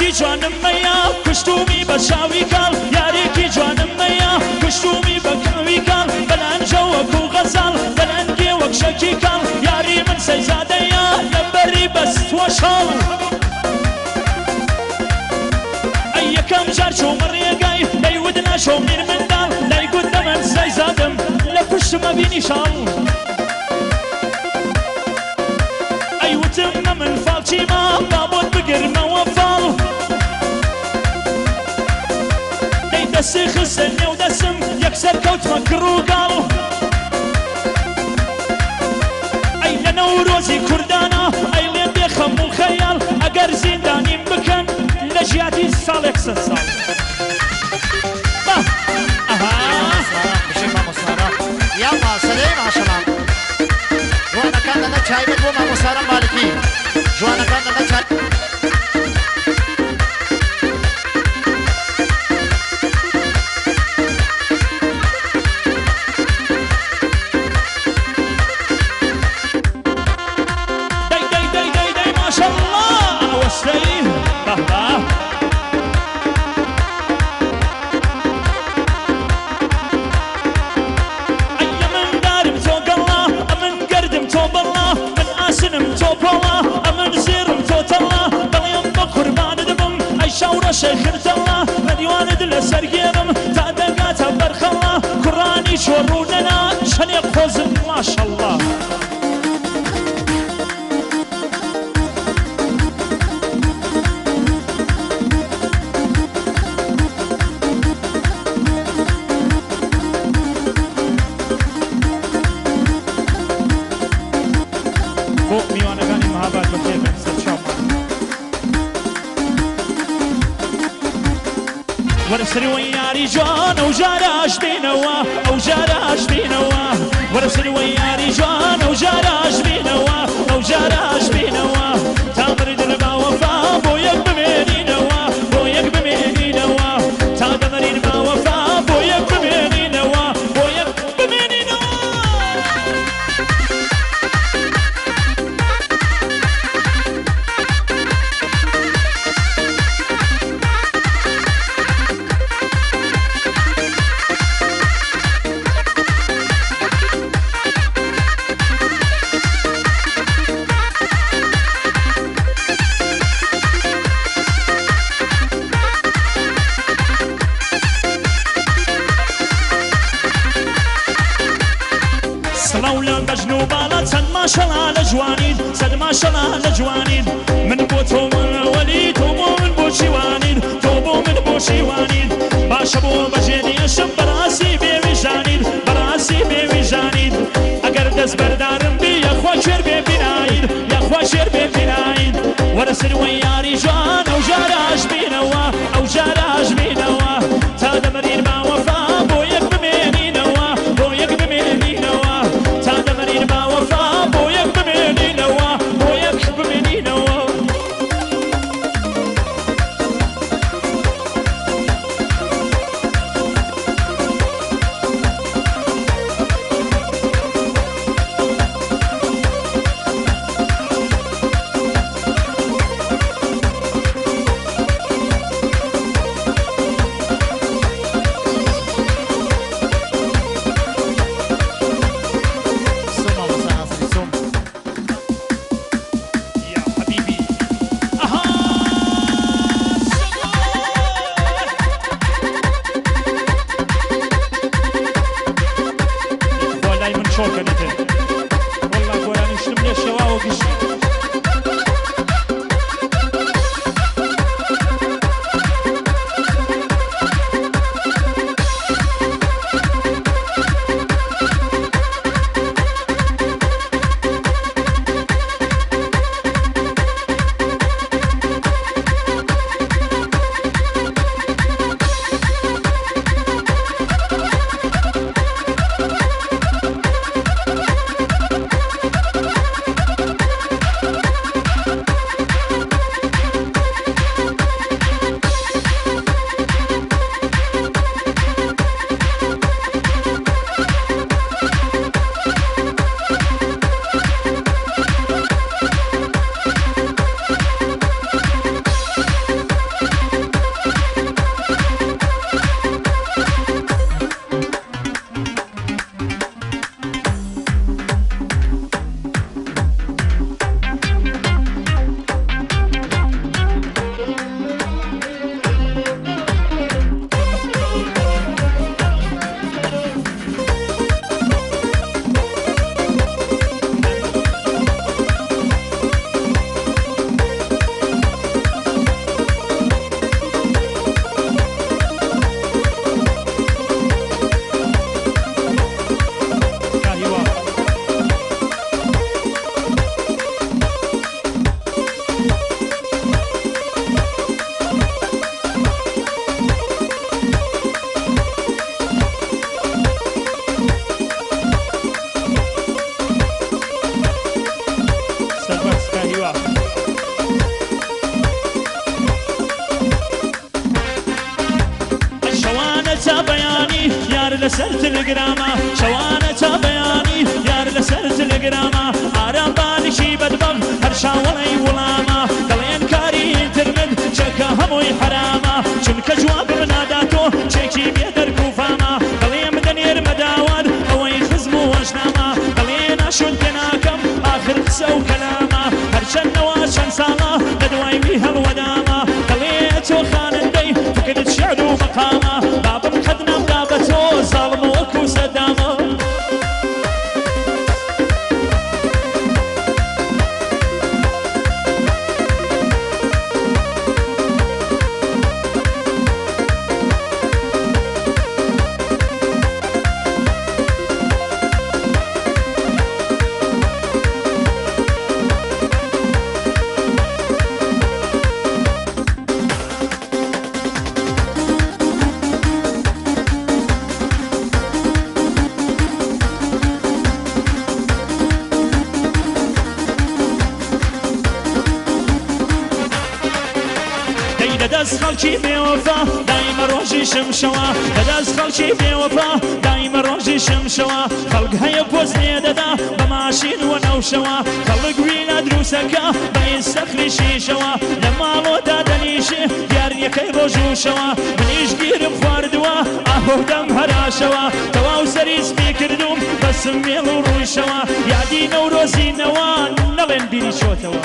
یارێکی جوانم مەیە کوشتومی بە چاوی کاڵ یارێکی جوانم مەیە کوشتومی بە کاوی کاڵ بەلەنجە وەکو غەزاڵ بەلەنگێ وەک شەکی کاڵ یاری من سەیزادەیە لەبەری بەستوە شاڵ ئەی یەکەم جار چۆمە ڕێگای دەیوت ناشۆ میر منداڵ دەیگوت دەمەن سەیزادم لە پشتمە بینی شاڵ ئەیوتم من فاڵچیمە بابۆت بگرمەوە فاڵ دەی دەستی خستە نێو دەسم یەکسەر کەوتمە کڕ و گاڵ ئەی لە نەورۆزی کوردانە ئەی لێن بێ خەم و خەیاڵ ئەگەر زیندانیم بکەن لە ژیاتی ساڵێک سەد ساڵ یا ماسەرەی ماشەڵام جوانەکان دەنە چایبێت بۆ مامۆسارە مالکی جوانەکان دەنە چای دەی ماشەڵڵا ئەوەستەی بەبا شەخرتەڵا لە دیوانت لەسەر گێڕم تا دەگاتە بەرخەڵا کوڕانی چۆڕوونەنا چەندێک خۆزم ماشەڵڵا بۆ میوانەکانی مەهاباد بەخێبن سەر چاومان وەرسری وەی یاری جوان ئەو جاراش بینەوە ئەو جاراش بینەوە وەرسری وەی یاری جوان ئەو جاراش بینەوە ئەو جاراش بینەوە تا بردن باوەفا بۆ یەک بمێنینەوە بۆ یەک بمێنینەوە تا دەمەرین باوەفا بۆ یەک بمێنینەوە بۆ یەک بمێنینەوە ماشەڵا لە جوانین سەد ماشەڵا لە جوانین من بۆ تۆ منەوەلی تۆ بۆ من بۆ چیوانین تۆ بۆ من بۆ چیوانین باشە بۆ بەجێنیەشم بەڕاستی بێویژانین بەڕاستی بێویژانین ئەگەر دەست بەردارم بی یەخوا شێر بێ بیناین یەخوا شێر بێ بیناین وەرسر وەی یاری جوان ئەو جاراش بینەوە ئەو جاراش بینەوە تا دەمەرین باوەفا بۆ یەک بمێنینەوە بۆ یەک بمێنینەوە تا دەمەرین باوەفا بۆ یەک بمێنینەوە بۆ یەک بمێنینەوە لسر تلگراما شوانە تا بەیانی یار لەسەر تلگراما ئارام بانیشی بەدبەم هەر شاوەڵەی وڵامە دەڵێن کاری ئینترنت چەکە هەمووی حرامە چونکە جوابم ناداتۆ چێکی بێ دەرکوفامە دەڵێم دەنێرمە داوان ئەوەی خزم و وەژنامە دەڵێ ناشون پێ ناکەم ئاخر قسە و کەلامە هەرچەندەوە چەند ساڵە لە دوای وی هەڵوەدامە دەڵێ تۆ خانندەی فکرت شعر و مەقامە بابم قەد نامدا بە تۆ زاڵم وەکو سەدامە لەدەست خەڵکی بێوەفا دایمە ڕۆژی شمشەوە لەدەست خەڵکی بێوەفا دایمە ڕۆژی شمشەوە خەڵک هەیە پۆست لێدەدا بە ماشین وە نەوشەوە خەڵک وینە دروسەکە بە ئینسەخری شیشەوە لە ماڵۆدا دەنیشێ دیارنیەکەی ڕۆژ و شەوە منیش گیرم خواردووە ئاهۆدەم هەراشەوە تەواو سەری سپی کردوم بە سمێڵ و ڕوویشەوە یادی نەورۆزینەوە نەڵێن بیری چۆتەوە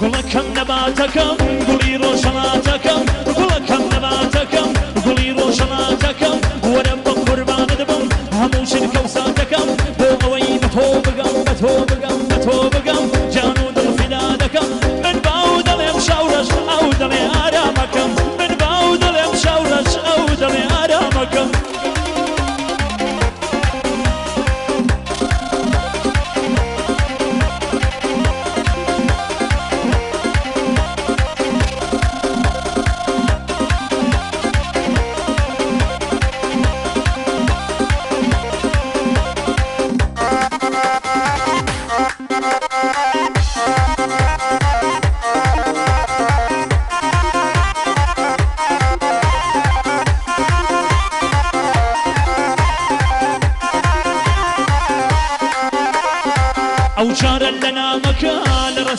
گوڵەکەم نەباتەکەم گوڵی ڕۆژەڵاتەکەم گوڵەکەم نەباتەکەم گوڵی ڕۆژەڵاتەکەم وەرە بە قوربانت بم هەموو شرکە و ساتەکەم بۆ ئەوەی بە تۆ بگەم بە تۆ بگەم بە تۆ بگەم جان و دڵ فیدا دەکەم من باو دەڵێم شاورەش ئەو دەڵێ ئارامەکەم من باو دەڵێم شاورەش ئەو دەڵێ ئارامەکەم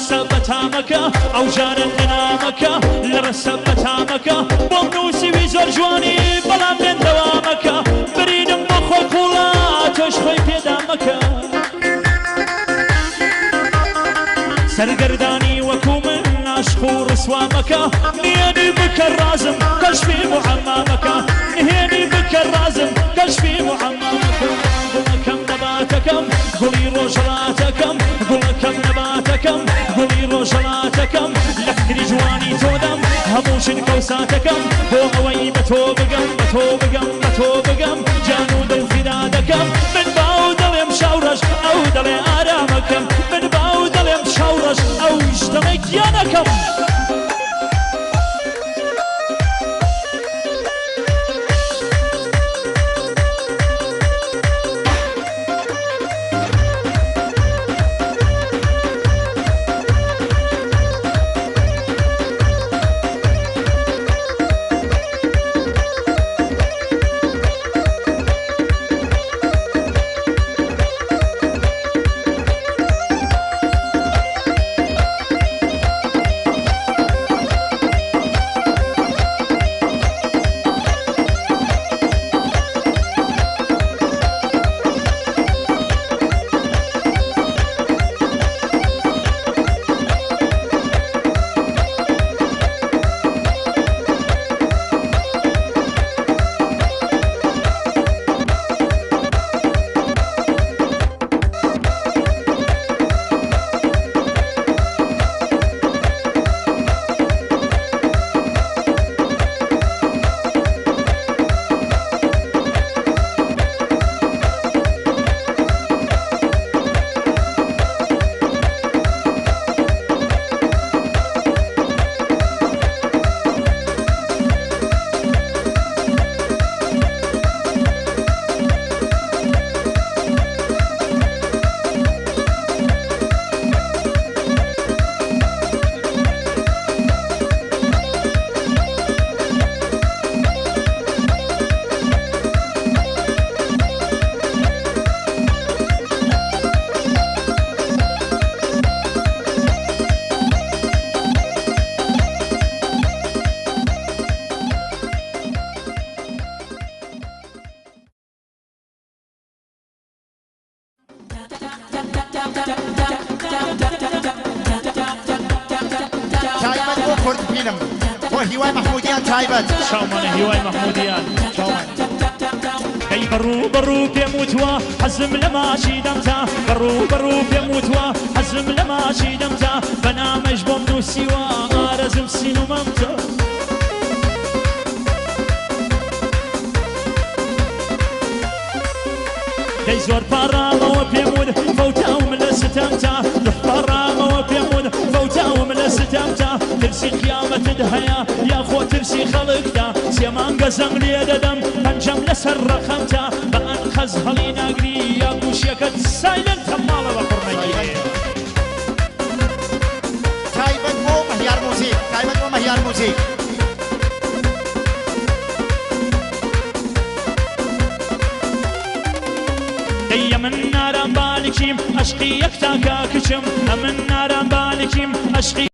سەبەتامەکە ئەو جارە لەنامەکە لەڕە سەبەتامەکە بۆم نووسیوی زۆر جوانی بەڵام بێن دەوامەکە برینم بۆ خۆی پوڵە تۆش خۆی پێدامەکە سەرگەردانی وەکو من عاشق و ڕسوامەکە نهێنی بکە ڕازم کەشفی محەمامەکە نهێنی بکە ڕازم کەشفی محەمامەکە گوڵەکەم نەباتەکەم گوڵی ڕۆژەڵاتەکەم گوڵەکەم نەباتەکەم گوڵی ڕۆژەڵاتەکەم لە فکری جوانی تۆدەم هەموو شن کەوساتەکەم بۆ ئەوەی بە تۆ بگەم بە تۆ بگەم بە تۆ بگەم جان و دڵ فیدا دەکەم من باو دەڵێم شاوڕەش ئەو دەڵێ ئارامەکەم من باو دەڵێم شاوڕەش ئەو شتەمەی گیانەکەم تایبەت بۆ کوردبینم بۆ هیوای محمودیان تایبەت شاومانە هیوای محمودیان ئەی بەڕوو بەڕوو پێم وتوە حەزم لە ماچی دەمتا بەڕوو بەڕوو پێم وتوە حەزم لە ماچی دەمتا بە نامەش بۆم نووسیوە ئارەزم سینومەمتە دەی زۆر پاڕامەوە پێم ود فەوتاوم لە ستەمتا پاڕامەوە پێم ود فەوتاوم لە ستەمتا ترسی قیامەتت هەیە یاخۆ ترسی خەڵکتا سێمان گەزەم لێ دەدەم پەنجەم لەسەر ڕەخەمتا بە ئەنقەز هەڵی ناگری یا گوشیەکەت سایلەنتە ماڵە بە قڕمەگیرێ تایبەت بۆ مەهیار موزیک تایبەت بۆ مەهیار موزیک من ناران بالکیم عشقی یک تاکا کچم من ناران بالکیم عشقی